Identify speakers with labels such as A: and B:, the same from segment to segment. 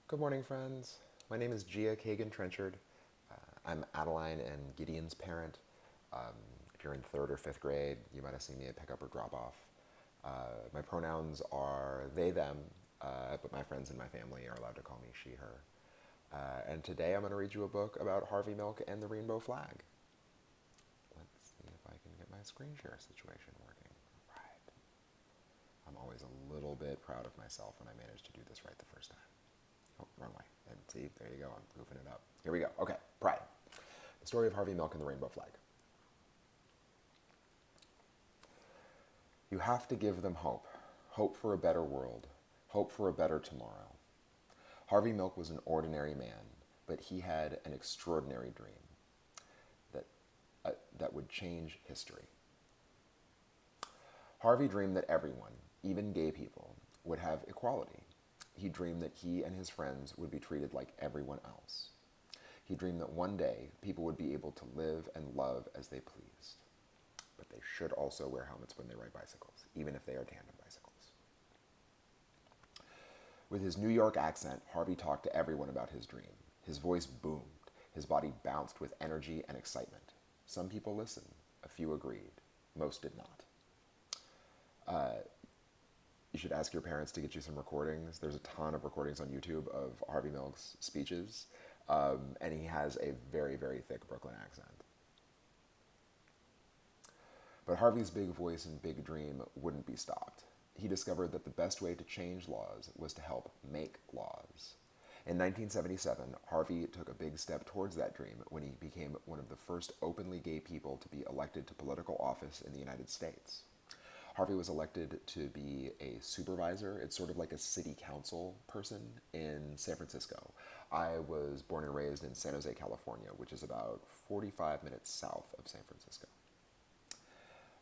A: Good morning, friends. My name is Kagan-Trenchard. I'm Adeline and Gideon's parent. If you're in third or fifth grade, you might have seen me at pickup or drop off. My pronouns are they, them, but my friends and my family are allowed to call me she, her. And today I'm going to read you a book about Harvey Milk and the rainbow flag. Let's see if I can get my screen share situation working. Right. I'm always a little bit proud of myself when I manage to do this right the first time. Oh, wrong way. And see, there you go. I'm goofing it up. Here we go. Okay, Pride. The story of Harvey Milk and the rainbow flag. You have to give them hope. Hope for a better world. Hope for a better tomorrow. Harvey Milk was an ordinary man, but he had an extraordinary dream that would change history. Harvey dreamed that everyone, even gay people, would have equality. He dreamed that he and his friends would be treated like everyone else. He dreamed that one day people would be able to live and love as they pleased. But they should also wear helmets when they ride bicycles, even if they are tandem bicycles. With his New York accent, Harvey talked to everyone about his dream. His voice boomed. His body bounced with energy and excitement. Some people listened. A few agreed. Most did not. You should ask your parents to get you some recordings. There's a ton of recordings on YouTube of Harvey Milk's speeches, and he has a very, very thick Brooklyn accent. But Harvey's big voice and big dream wouldn't be stopped. He discovered that the best way to change laws was to help make laws. In 1977, Harvey took a big step towards that dream when he became one of the first openly gay people to be elected to political office in the United States. Harvey was elected to be a supervisor. It's sort of like a city council person in San Francisco. I was born and raised in San Jose, California, which is about 45 minutes south of San Francisco.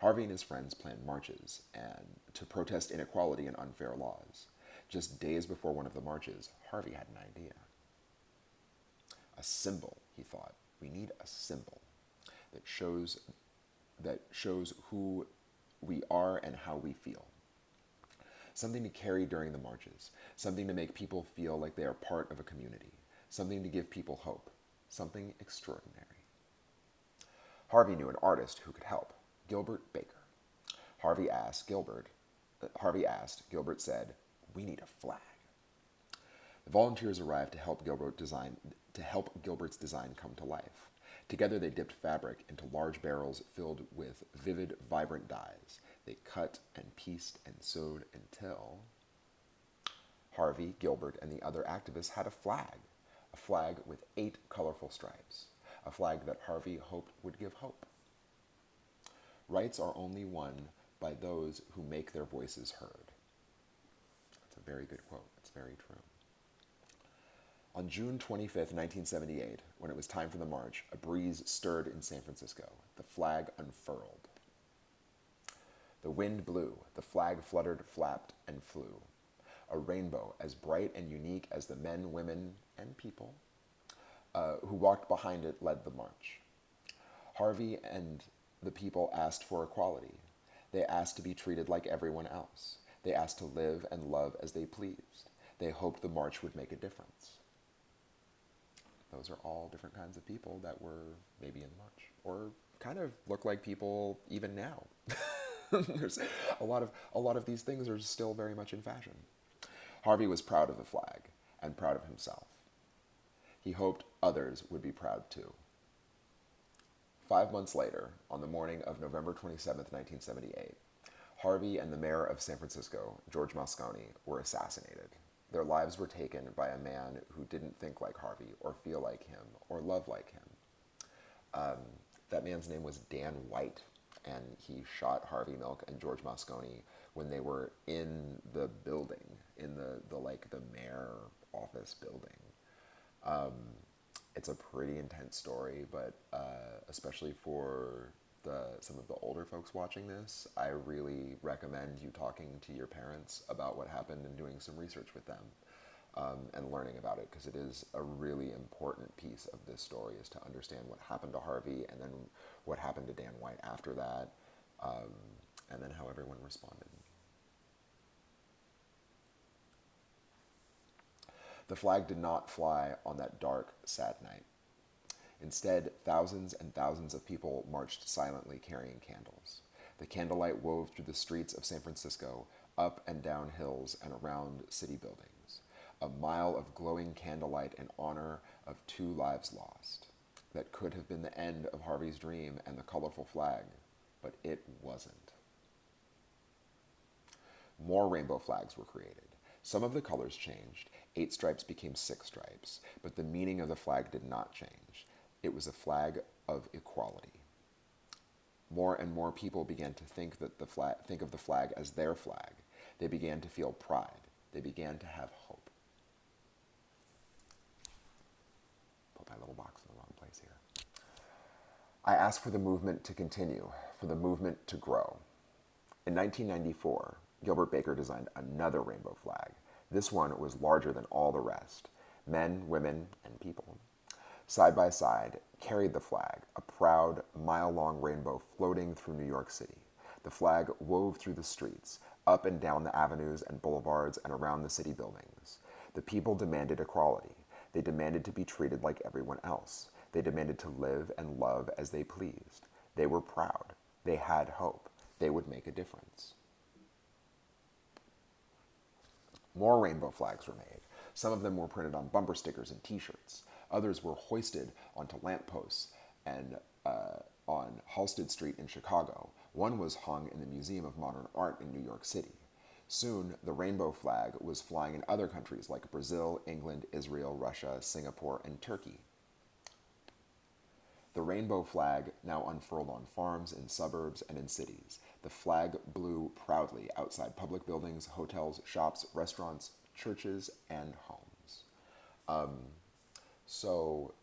A: Harvey and his friends planned marches and to protest inequality and unfair laws. Just days before one of the marches, Harvey had an idea. A symbol, he thought. We need a symbol that shows who we are and how we feel. Something to carry during the marches, something to make people feel like they are part of a community, something to give people hope, something extraordinary. Harvey knew an artist who could help, Gilbert Baker. Harvey asked, Gilbert said, "We need a flag." The volunteers arrived to help Gilbert's design come to life. Together they dipped fabric into large barrels filled with vivid, vibrant dyes. They cut and pieced and sewed until Harvey, Gilbert, and the other activists had a flag with 8 colorful stripes, a flag that Harvey hoped would give hope. Rights are only won by those who make their voices heard. That's a very good quote. It's very true. On June 25th, 1978, when it was time for the march, a breeze stirred in San Francisco. The flag unfurled. The wind blew. The flag fluttered, flapped, and flew. A rainbow as bright and unique as the men, women, and people who walked behind it led the march. Harvey and the people asked for equality. They asked to be treated like everyone else. They asked to live and love as they pleased. They hoped the march would make a difference. Those are all different kinds of people that were maybe in the march, or kind of look like people even now. There's a lot of these things are still very much in fashion. Harvey was proud of the flag and proud of himself. He hoped others would be proud too. 5 months later, on the morning of November 27th, 1978, Harvey and the mayor of San Francisco, George Moscone, were assassinated. Their lives were taken by a man who didn't think like Harvey or feel like him or love like him. That man's name was Dan White, and he shot Harvey Milk and George Moscone when they were in the building, in the mayor office building. It's a pretty intense story, but especially for some of the older folks watching this, I really recommend you talking to your parents about what happened and doing some research with them and learning about it, because it is a really important piece of this story, is to understand what happened to Harvey and then what happened to Dan White after that, and then how everyone responded. The flag did not fly on that dark, sad night. Instead, thousands and thousands of people marched silently carrying candles. The candlelight wove through the streets of San Francisco, up and down hills and around city buildings. A mile of glowing candlelight in honor of 2 lives lost. That could have been the end of Harvey's dream and the colorful flag, but it wasn't. More rainbow flags were created. Some of the colors changed. 8 stripes became 6 stripes, but the meaning of the flag did not change. It was a flag of equality. More and more people began to think of the flag as their flag. They began to feel pride. They began to have hope. Put my little box in the wrong place here. I asked for the movement to continue, for the movement to grow. In 1994, Gilbert Baker designed another rainbow flag. This one was larger than all the rest. Men, women, and people, side by side, carried the flag, a proud, mile-long rainbow floating through New York City. The flag wove through the streets, up and down the avenues and boulevards and around the city buildings. The people demanded equality. They demanded to be treated like everyone else. They demanded to live and love as they pleased. They were proud. They had hope. They would make a difference. More rainbow flags were made. Some of them were printed on bumper stickers and t-shirts. Others were hoisted onto lampposts and on Halsted Street in Chicago. One was hung in the Museum of Modern Art in New York City. Soon, the rainbow flag was flying in other countries like Brazil, England, Israel, Russia, Singapore, and Turkey. The rainbow flag now unfurled on farms, in suburbs, and in cities. The flag blew proudly outside public buildings, hotels, shops, restaurants, churches, and homes. So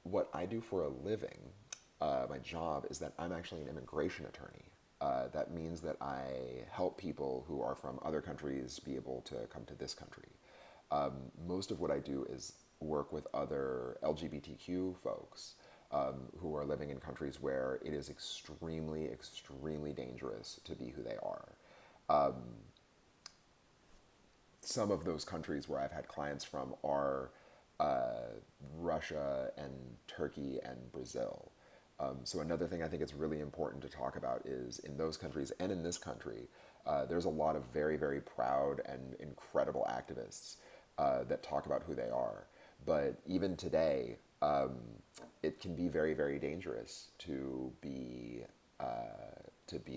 A: what I do for a living, my job, is that I'm actually an immigration attorney. That means that I help people who are from other countries be able to come to this country. Most of what I do is work with other LGBTQ folks who are living in countries where it is extremely, extremely dangerous to be who they are. Some of those countries where I've had clients from are Russia and Turkey and Brazil. So another thing I think it's really important to talk about is in those countries and in this country, there's a lot of very, very proud and incredible activists that talk about who they are. But even today, it can be very, very dangerous to be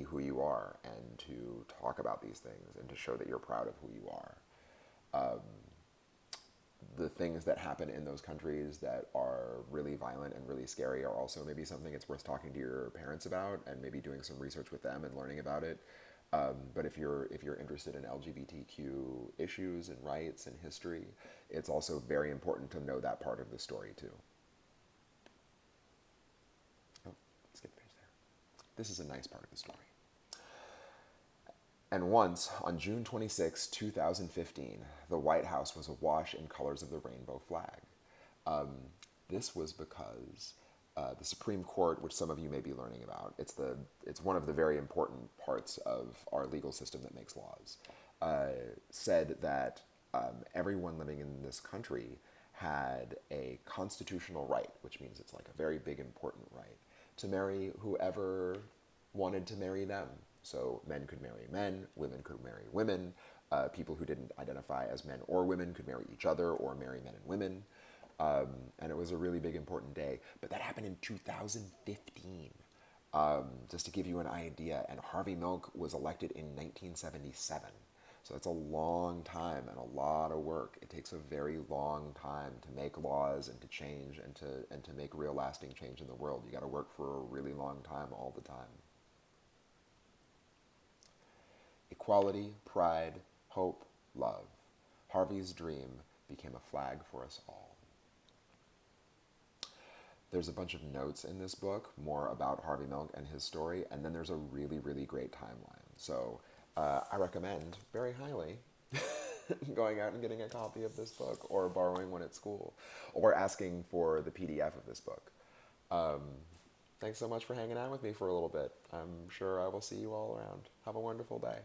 A: who you are and to talk about these things and to show that you're proud of who you are. The things that happen in those countries that are really violent and really scary are also maybe something it's worth talking to your parents about and maybe doing some research with them and learning about it. But if you're interested in LGBTQ issues and rights and history, it's also very important to know that part of the story too. Oh, skip the page there. This is a nice part of the story. And once, on June 26, 2015, the White House was awash in colors of the rainbow flag. This was because the Supreme Court, which some of you may be learning about, it's one of the very important parts of our legal system that makes laws, said that everyone living in this country had a constitutional right, which means it's like a very big, important right, to marry whoever wanted to marry them. So men could marry men, women could marry women, people who didn't identify as men or women could marry each other or marry men and women. And it was a really big, important day. But that happened in 2015, just to give you an idea. And Harvey Milk was elected in 1977. So that's a long time and a lot of work. It takes a very long time to make laws and to change and to make real lasting change in the world. You got to work for a really long time all the time. Equality, pride, hope, love. Harvey's dream became a flag for us all. There's a bunch of notes in this book, more about Harvey Milk and his story, and then there's a really, really great timeline. So I recommend very highly going out and getting a copy of this book or borrowing one at school or asking for the PDF of this book. Thanks so much for hanging out with me for a little bit. I'm sure I will see you all around. Have a wonderful day.